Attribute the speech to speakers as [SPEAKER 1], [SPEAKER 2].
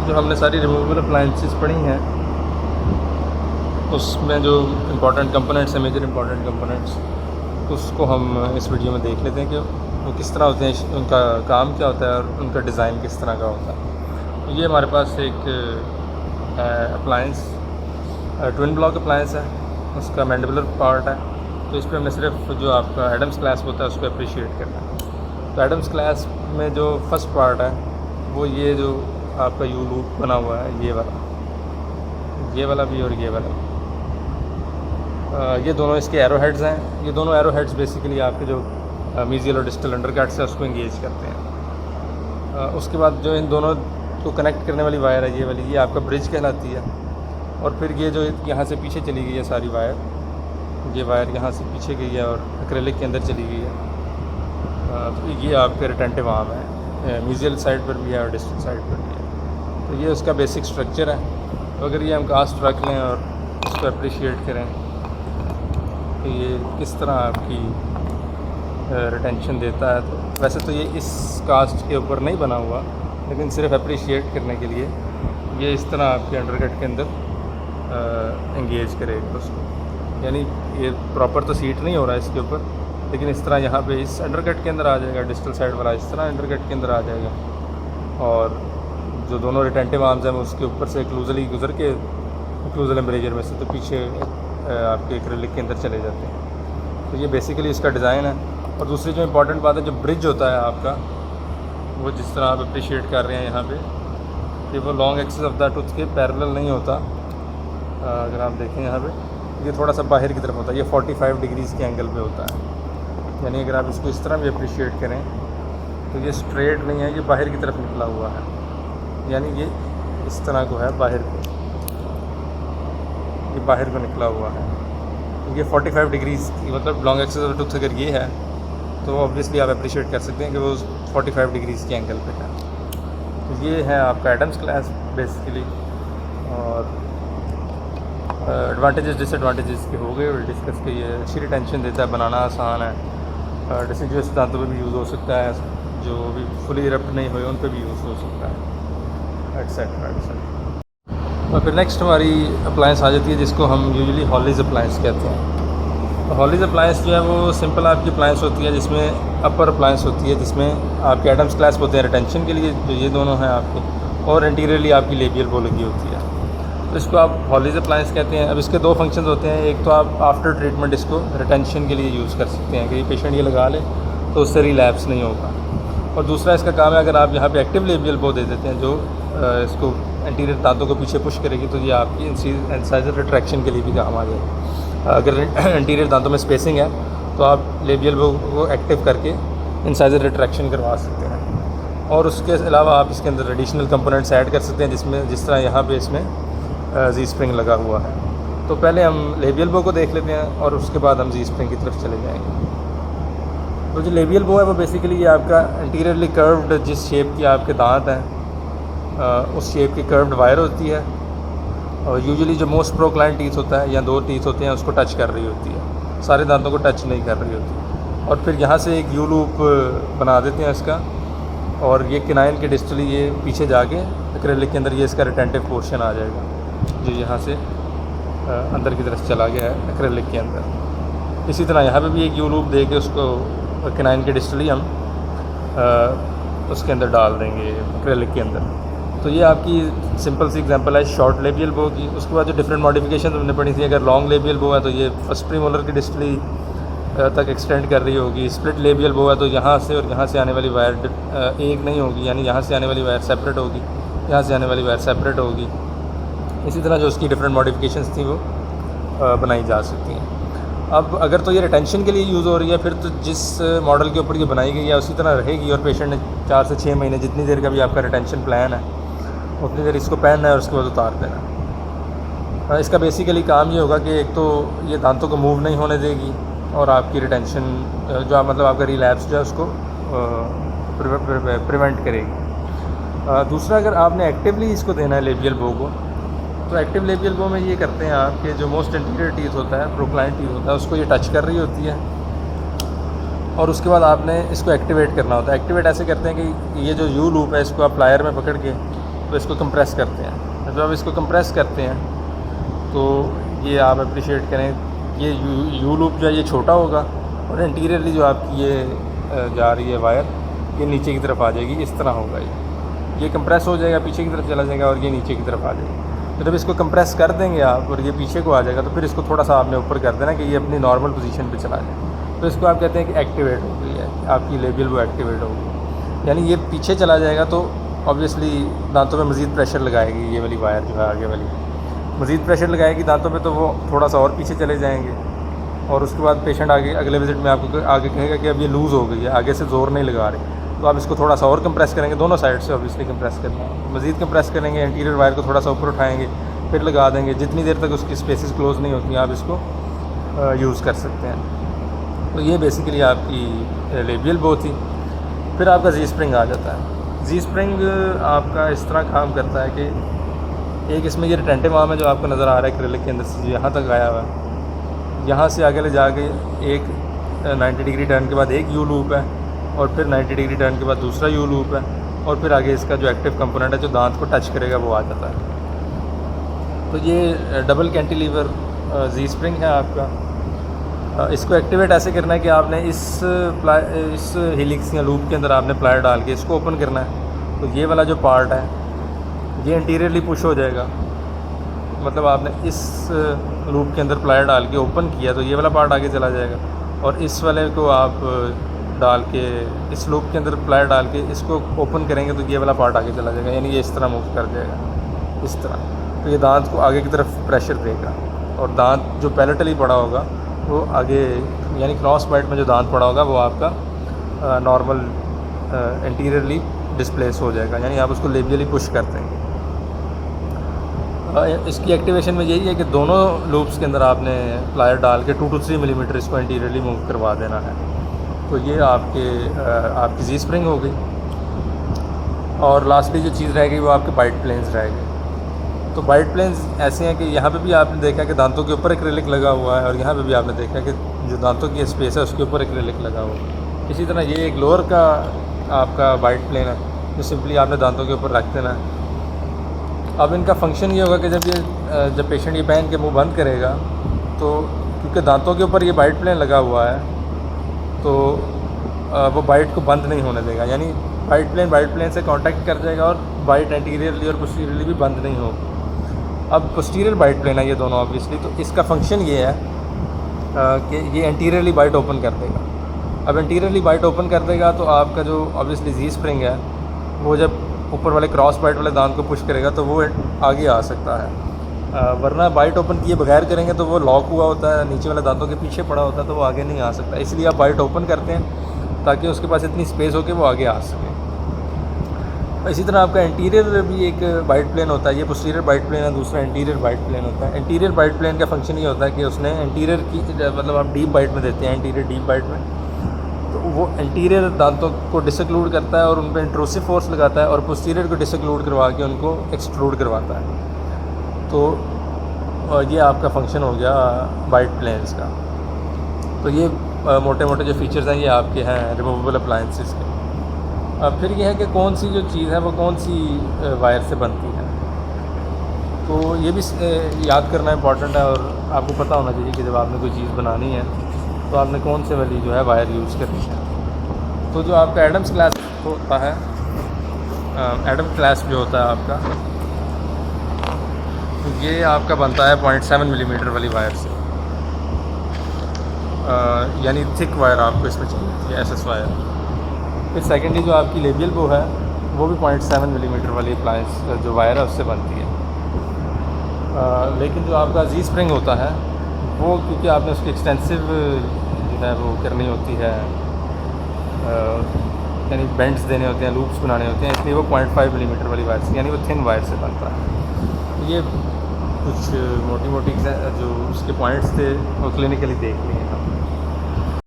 [SPEAKER 1] जो हमने सारी रिमूवेबल अप्लाइंसेस पढ़ी हैं उसमें जो इम्पोर्टेंट कंपोनेंट्स हैं, मेजर इम्पोर्टेंट कंपोनेंट्स, उसको हम इस वीडियो में देख लेते हैं कि वो किस तरह होते हैं, उनका काम क्या होता है और उनका डिज़ाइन किस तरह का होता है। तो ये हमारे पास एक अप्लाइंस ट्विन ब्लॉक अप्लाइंस है, उसका मैंडिबुलर पार्ट है। तो इस पर हमने सिर्फ जो आपका एडम्स क्लास होता है उसको अप्रिशिएट करना है। तो एडम्स क्लास में जो फर्स्ट पार्ट है वो ये जो आपका यू लूप बना हुआ है, ये वाला भी और ये वाला भी। ये दोनों इसके एरो हेड्स हैं। ये दोनों एरो हेड्स बेसिकली आपके जो मीजियल और डिस्टल अंडरकट्स है उसको इंगेज करते हैं। उसके बाद जो इन दोनों को कनेक्ट करने वाली वायर है, ये वाली, ये आपका ब्रिज कहलाती है। और फिर ये जो यहाँ से पीछे चली गई है सारी वायर, ये वायर यहाँ से पीछे गई है और एक्रेलिक के अंदर चली गई है। तो ये आपके रिटेंटिव आर्म है, मीजियल साइड पर भी है और डिस्टल साइड पर भी है। तो ये उसका बेसिक स्ट्रक्चर है। तो अगर ये हम कास्ट रख लें और इसको अप्रिशिएट करें तो ये किस तरह आपकी रिटेंशन देता है। तो वैसे तो ये इस कास्ट के ऊपर नहीं बना हुआ, लेकिन सिर्फ अप्रिशिएट करने के लिए ये इस तरह आपके अंडरकट के अंदर इंगेज करेगा उसको। यानी ये प्रॉपर तो सीट नहीं हो रहा है इसके ऊपर, लेकिन इस तरह यहाँ पे इस अंडरकट के अंदर आ जाएगा, डिस्टल साइड वाला इस तरह अंडरकट के अंदर आ जाएगा। और जो दोनों रिटेंटिव आर्म्स हैं वो उसके ऊपर से क्लूजली गुजर के क्लूजल एम्ब्रेजर में से तो पीछे आपके एक्रेलिक के अंदर चले जाते हैं। तो ये बेसिकली इसका डिज़ाइन है। और दूसरी जो इम्पोर्टेंट बात है, जो ब्रिज होता है आपका, वो जिस तरह आप अप्रिशिएट कर रहे हैं यहाँ पे, कि वो long axis of the tooth के पैरेलल नहीं होता। अगर आप देखें यहाँ पे, ये थोड़ा सा बाहर की तरफ होता है, ये 45 डिग्रीज़ के एंगल पे होता है। यानी अगर आप इसको इस तरह भी अप्रिशिएट करें तो ये स्ट्रेट नहीं है, ये बाहर की तरफ निकला हुआ है। यानी ये इस तरह को है, बाहर को, ये बाहर को निकला हुआ है। तो ये 45 डिग्रीज़ की, मतलब लॉन्ग एक्सिस ऑफ टूथ अगर ये है तो ऑब्वियसली आप अप्रिशिएट कर सकते हैं कि वो 45 डिग्रीज़ के एंगल पे है। तो ये है आपका एडम्स क्लास बेसिकली। और एडवांटेजेस डिसएडवांटेजेस के हो गए और डिस्कस के। ये अच्छी रिटेंशन देता है, बनाना आसान है, डिसिजुअस दांतों पे भी यूज़ हो सकता है, जो भी फुली इरप्ट नहीं हुए उन पे भी यूज़ हो सकता है, एटसेट्रा एटसेट्रा। और फिर नेक्स्ट हमारी अप्लायंस आ जाती है जिसको हम यूजुअली हॉलीज अप्लायंस कहते हैं। तो हॉलीज अप्लायंस जो है वो सिंपल आपकी अप्लायंस होती है, जिसमें अपर अप्लायंस होती है, जिसमें आपके एडम्स क्लास होते हैं रिटेंशन के लिए, जो ये दोनों हैं आपके, और इंटीरियरली आपकी लेबियल वो लगी होती है। तो इसको आप हॉलीज अप्लायंस कहते हैं। अब इसके दो फंक्शंस होते हैं। एक तो आप आफ्टर ट्रीटमेंट इसको रिटेंशन के लिए यूज़ कर सकते हैं कि पेशेंट ये लगा ले तो उससे रिलैप्स नहीं होगा। और दूसरा इसका काम है, अगर आप यहाँ पे एक्टिव लेबियल बो दे देते हैं जो इसको एंटीरियर दांतों को पीछे पुश करेगी, तो ये आपकी इंसाइजर रिट्रैक्शन के लिए भी काम आ जाएगा। अगर एंटीरियर दांतों में स्पेसिंग है तो आप लेबियल बो को एक्टिव करके इंसाइजर रिट्रैक्शन करवा सकते हैं। और उसके अलावा आप इसके अंदर एडिशनल कंपोनेंट्स ऐड कर सकते हैं, जिसमें जिस तरह यहाँ पे इसमें जी स्प्रिंग लगा हुआ है। तो पहले हम लेबियल बो को देख लेते हैं और उसके बाद हम जी स्प्रिंग की तरफ चले जाएंगे। तो जो लेबियल बो है वो बेसिकली ये आपका इंटीरियरली कर्व्ड, जिस शेप की आपके दांत हैं उस शेप की कर्व्ड वायर होती है, और यूजुअली जो मोस्ट प्रोक्लाइन टीथ होता है या दो टीथ होते हैं उसको टच कर रही होती है, सारे दांतों को टच नहीं कर रही होती। और फिर यहाँ से एक यू लूप बना देते हैं इसका, और ये किनाइन के डिस्टली ये पीछे जाके एक्रेलिक के अंदर ये इसका रिटेंटिव पोर्शन आ जाएगा, जो यहाँ से अंदर की तरफ चला गया है एक्रेलिक के अंदर। इसी तरह यहाँ पे भी एक यू लूप दे के उसको किनाइन के डिस्टली हम उसके अंदर डाल देंगे एक्रेलिक के अंदर। तो ये आपकी सिंपल सी एग्जांपल है शॉर्ट लेबियल बो की। उसके बाद जो डिफरेंट मॉडिफिकेशन हमने पढ़ी थी, अगर लॉन्ग लेबियल बो है तो ये फर्स्ट प्रीमोलर की डिस्टली तक एक्सटेंड कर रही होगी। स्प्लिट लेबियल बो है तो यहाँ से और यहाँ से आने वाली वायर एक नहीं होगी, यानी यहाँ से आने वाली वायर सेपरेट होगी, यहाँ से आने वाली वायर सेपरेट होगी। इसी तरह जो उसकी डिफरेंट मॉडिफिकेशंस थी वो बनाई जा सकती हैं। अब अगर तो ये रिटेंशन के लिए यूज़ हो रही है, फिर तो जिस मॉडल के ऊपर ये बनाई गई है उसी तरह रहेगी, और पेशेंट ने 4 से 6 महीने जितनी देर का भी आपका रिटेंशन प्लान है उतनी देर इसको पहनना है और उसके बाद उतार देना। इसका बेसिकली काम ये होगा कि एक तो ये दांतों को मूव नहीं होने देगी, और आपकी रिटेंशन जो मतलब आपका रिलैप्स जो है उसको प्रिवेंट करेगी। दूसरा, अगर आपने एक्टिवली इसको देना है लेबियल बो को, तो एक्टिव लेबियल बो में ये करते हैं आपके जो मोस्ट इंटीरियर टीथ होता है, प्रोक्लाइन टीथ होता है, उसको ये टच कर रही होती है, और उसके बाद आपने इसको एक्टिवेट करना होता है। एक्टिवेट ऐसे करते हैं कि ये जो यू लूप है इसको आप प्लायर में पकड़ के तो इसको कंप्रेस करते हैं। जब इसको कंप्रेस करते हैं तो ये आप अप्रिशिएट करें, ये यू लूप जो है ये छोटा होगा और इंटीरियरली जो आपकी ये जा रही है वायर, ये नीचे की तरफ आ जाएगी, इस तरह होगा ये कंप्रेस हो जाएगा, पीछे की तरफ चला जाएगा और ये नीचे की तरफ आ जाएगा। तो जब इसको कंप्रेस कर देंगे आप और ये पीछे को आ जाएगा, तो फिर इसको थोड़ा सा आपने ऊपर कर देना कि ये अपनी नॉर्मल पोजीशन पे चला जाए। तो इसको आप कहते हैं कि एक्टिवेट हो गई है, आपकी लेबियल वो एक्टिवेट हो गई, यानी ये पीछे चला जाएगा। तो ऑब्वियसली दांतों में मज़ीद प्रेशर लगाएगी, ये वाली वायर जो है आगे वाली मज़ीद प्रेशर लगाएगी दांतों पे, तो वो थोड़ा सा और पीछे चले जाएंगे। और उसके बाद पेशेंट आगे अगले विज़िट में आपको आगे कहेगा कि अब ये लूज़ हो गई है, आगे से ज़ोर नहीं लगा रही, तो आप इसको थोड़ा सा और कंप्रेस करेंगे, दोनों साइड से ऑब्वियसली कंप्रेस करना है, मज़ीद कंप्रेस करेंगे, इंटीरियर वायर को थोड़ा सा ऊपर उठाएंगे, फिर लगा देंगे। जितनी देर तक उसकी स्पेसेस क्लोज़ नहीं होती आप इसको यूज़ कर सकते हैं। तो ये बेसिकली आपकी लेबियल बो थी। फिर आपका जी स्प्रिंग आ जाता है। जी स्प्रिंग आपका इस तरह काम करता है कि एक इसमें ये रिटेंटिव आर्म है जो आपको नज़र आ रहा है एक्रिलिक के अंदर से यहाँ तक आया हुआ है, यहाँ से आगे ले जाके एक 90 डिग्री टर्न के बाद एक यू लूप है और फिर 90 डिग्री टर्न के बाद दूसरा यू लूप है और फिर आगे इसका जो एक्टिव कंपोनेंट है जो दांत को टच करेगा वो आ जाता है। तो ये डबल कैंटिलीवर जी स्प्रिंग है आपका। इसको एक्टिवेट ऐसे करना है कि आपने इस हेलिक्स या लूप के अंदर आपने प्लायर डाल के इसको ओपन करना है। तो ये वाला जो पार्ट है ये इंटीरियरली पुश हो जाएगा, मतलब आपने इस लूप के अंदर प्लायर डाल के ओपन किया तो ये वाला पार्ट आगे चला जाएगा, और इस वाले को आप डाल के इस लूप के अंदर प्लायर डाल के इसको ओपन करेंगे तो ये वाला पार्ट आगे चला जाएगा, यानी ये इस तरह मूव कर जाएगा इस तरह। तो ये दांत को आगे की तरफ प्रेशर देगा और दांत जो पैलेटली पड़ा होगा वो आगे, यानी क्रॉस बाइट में जो दांत पड़ा होगा वो आपका नॉर्मल इंटीरियरली डिस्प्लेस हो जाएगा, यानी आप उसको लेबियली पुश कर देंगे। इसकी एक्टिवेशन में यही है कि दोनों लूप्स के अंदर आपने प्लायर डाल के 2 to 3 मिलीमीटर इसको इंटीरियरली मूव करवा देना है। तो ये आपकी जी स्प्रिंग हो गई। और लास्टली जो चीज़ रह गई वो आपके बाइट प्लेन्स रह गए। तो बाइट प्लेन्स ऐसे हैं कि यहाँ पे भी आपने देखा कि दांतों के ऊपर एक्रिलिक लगा हुआ है और यहाँ पे भी आपने देखा कि जो दांतों की स्पेस है उसके ऊपर एक्रिलिक लगा हुआ है। इसी तरह ये एक लोअर का आपका बाइट प्लेन है जो सिंपली आपने दांतों के ऊपर रख देना है। अब इनका फंक्शन ये होगा कि जब पेशेंट ये पहन के मुंह बंद करेगा तो क्योंकि दांतों के ऊपर ये बाइट प्लेन लगा हुआ है तो वो बाइट को बंद नहीं होने देगा, यानी बाइट प्लेन से कांटेक्ट कर जाएगा और बाइट एंटीरियरली और पोस्टीरियरली भी बंद नहीं होगी। अब पोस्टीरियर बाइट प्लेन है ये दोनों ऑब्वियसली, तो इसका फंक्शन ये है कि ये एंटीरियरली बाइट ओपन कर देगा। अब एंटीरियरली बाइट ओपन कर देगा तो आपका जो ऑब्वियसली जी स्प्रिंग है वो जब ऊपर वाले क्रॉस बाइट वाले दांत को पुश करेगा तो वो आगे आ सकता है, वरना बाइट ओपन किए बगैर करेंगे तो वो लॉक हुआ होता है, नीचे वाले दांतों के पीछे पड़ा होता है तो वो आगे नहीं आ सकता। इसलिए आप बाइट ओपन करते हैं ताकि उसके पास इतनी स्पेस हो कि वो आगे आ सके। इसी तरह आपका इंटीरियर भी एक बाइट प्लेन होता है, ये पोस्टीरियर बाइट प्लेन है, दूसरा इंटीरियर बाइट प्लेन होता है। इंटीरियर बाइट प्लेन का फंक्शन ये होता है कि उसने इंटीरियर की मतलब आप डीप बाइट में देते हैं, इंटीरियर डीप बाइट में, तो वो इंटीरियर दांतों को डिसक्लूड करता है और उन पर इंट्रूसिव फोर्स लगाता है और पोस्टीरियर को डिसक्लूड करवा के उनको एक्सट्रूड करवाता है। तो ये आपका फंक्शन हो गया बाइट प्लेन्स का। तो ये मोटे मोटे जो फीचर्स हैं ये आपके हैं रिमूवेबल अप्लायंसेस के। फिर ये है कि कौन सी जो चीज़ है वो कौन सी वायर से बनती है, तो ये भी याद करना इम्पॉर्टेंट है और आपको पता होना चाहिए कि जब आपने कोई चीज़ बनानी है तो आपने कौन से वाली जो है वायर यूज़ करनी है। तो जो आपका एडम्स क्लास होता है, एडम क्लास जो होता है आपका, ये आपका बनता है 0.7 मिलीमीटर वाली वायर से, यानी थिक वायर आपको इसमें चाहिए, एसएस वायर। फिर सेकेंडली जो आपकी लेबियल बो है वो भी 0.7 मिलीमीटर वाली अप्लायंस जो वायर है उससे बनती है। लेकिन जो आपका जी स्प्रिंग होता है वो क्योंकि आपने उसकी एक्सटेंसिव जो है वो करनी होती है, यानी बेंड्स देने होते हैं, लूप्स बनाने होते हैं, इसलिए वो 0.5 मिलीमीटर वाली वायर से, यानी वो थिन वायर से बनता है। ये कुछ मोटी मोटी जो उसके पॉइंट्स थे वो क्लिनिकली देख लिए हम।